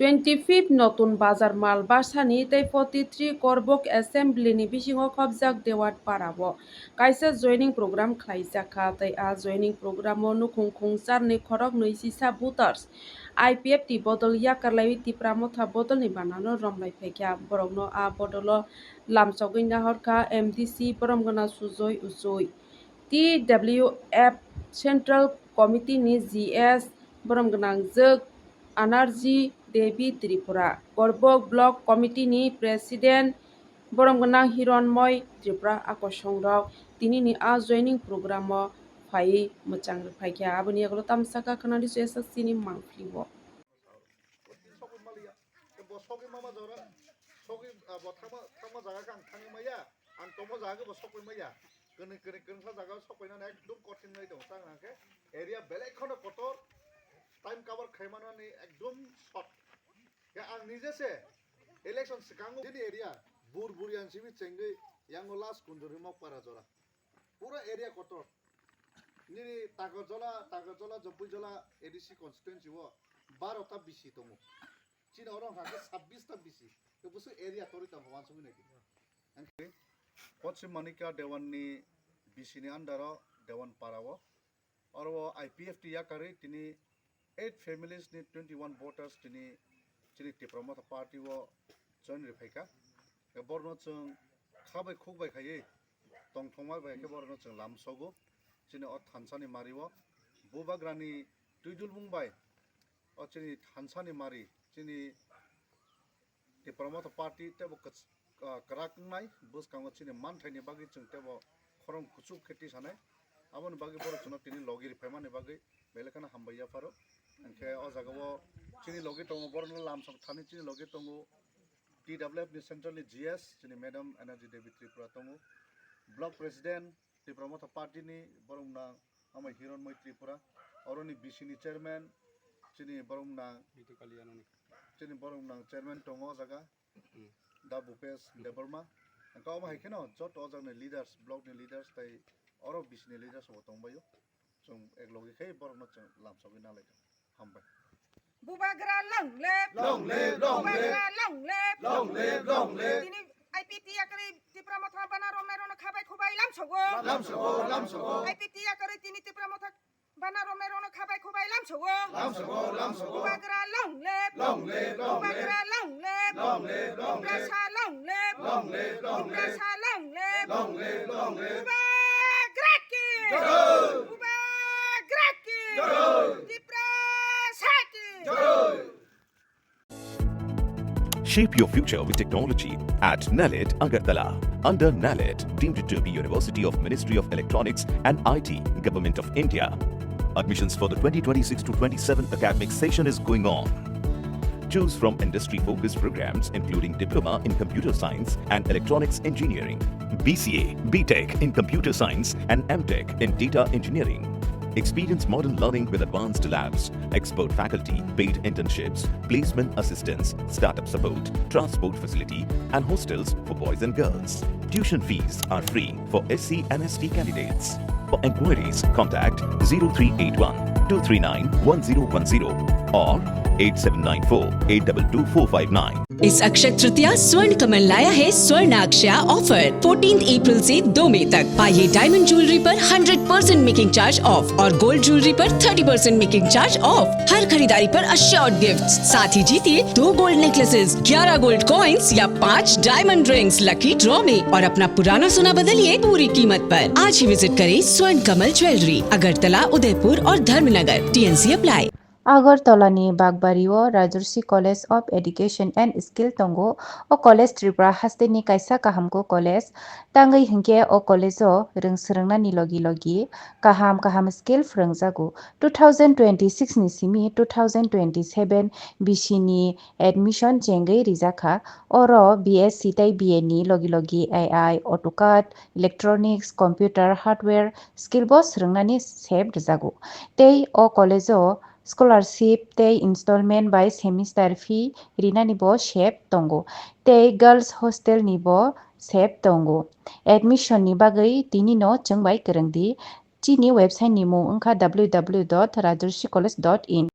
25 নতুন বাজার মাল Bhashani tei 43 korbok assembly ni bisingo khobjak dewat parabo kaisa joining program khlaijaka tei a joining program o nukhung khungchar ni khorok neisi sa voters IPF ti bodol yakarlai ti pramotha bodol ni banano romlai phaikya borokno a bodolo lamchogui nahorka MDC boromgana sujoi ujoi TWF Central Committee ni GS boromganang jok Anergy Devi Tripura Korbok Block Committee ni President boromganang Hironmoy Tripura akosongrok tini ni a joining program o phai muchang phaikya aboni aglo tamsaka khanani SSC ni mangflibo time cover khaimanani ekdom short ya ang nije se election sikango jini area bur burian sibi chengai yango last kunduri mok para jora pura area kotor nini tagojola jopujola ADC constituency wo 12 ta bisi tomo china orang hake 26 ta bisi to busu area tori ta bhawan sumi neki angke Pochim Manika Dewan ni bisi ni andaro Dewan parawo orwo IPF ti yakari tini 8 families ni 21 voters tini chini Tipramotha party wo join rephaika ke borno chung khabai khukbai khaye tongthongmai bai ke borno chung lamsogo chini o thansani mariwo bubagrani tuidul mungbai o chini thansani mari chini Tipramotha party tebo karaknai buskango chini manthaini bagi chung tebo khorong kuchuk kheti sanai amon bagi boro chung tini logiri phaimani bagi belekana hambaiya paro angke o jagao chini logi tongo borno lamsong thani chini logi tongo TWF ni centrally GS chini Madam Anergy Devi Tripura tongo block president Tipramotha party ni borongna amai Hironmoy Tripura oroni BC ni chairman chini borongna chini borongna chairman tongo jaga da Bhupesh Debarma angka ma haikeno jot o jagna leaders block ni leaders tai oro BC ni leaders o tongbayo chung eklogi khai borongna chung lamsogi nalai hambai Bubagra long live Bubagra long live Tini IPT yakari Tipramotha banaro merono khabai khubai lamsogo IPT yakari tini Tipramotha banaro merono khabai khubai lamsogo Bubagra long live Bubagra long live Prasa long live Prasa long live Bubagra ki Bubagra ki Shape your future with technology at NALED Agartala. Under NALED, deemed to be University of Ministry of Electronics and IT, Government of India. Admissions for the 2026-27 academic session is going on. Choose from industry-focused programs including Diploma in Computer Science and Electronics Engineering, BCA, BTech in Computer Science and MTech in Data Engineering. Experience modern learning with advanced labs, expert faculty, paid internships, placement assistance, startup support, transport facility, and hostels for boys and girls. Tuition fees are free for SC and ST candidates. For enquiries, contact 0381 239 1010 or 8794 822 459. इस अक्षय तृतीया स्वर्ण कमल लाया है स्वर्णाक्षया offer 14 अप्रैल से 2 मई तक। पाइए diamond jewellery पर 100% making charge of और gold jewellery पर 30% मेकिंग चार्ज ऑफ। हर खरीदारी पर अश्योर्ड गिफ्ट्स, साथ ही जीतिए 2 गोल्ड नेकलेसेस, 11 गोल्ड कॉइन्स या 5 डायमंड रिंग्स लकी ड्रॉ में और अपना पुराना सोना बदलिए पूरी कीमत पर। आज ही विजिट करें स्वर्ण कमल ज्वेलरी, अगरतला, उदयपुर और Dharmanagar. TNC apply. Agartalani Bagbario Rajarsi College of Education and Skill Tongo o College Tripura Hasteni Kaisa Kahamko College Tangai Hinke o College o Rungsrangna ni logi kaham skill frangzago 2026 ni simi 2027 bishini admission chengai rizakha oro BSc tai BA ni logi AI AutoCAD electronics computer hardware skill boss rangna ni seb rizago tei o college o scholarship tei installment by semester fee rina ni bo shep tongo tei girls hostel ni bo shep tongo admission ni bagai tini no chengbai kerengdi chini website ni mo www.rajarsicollege.in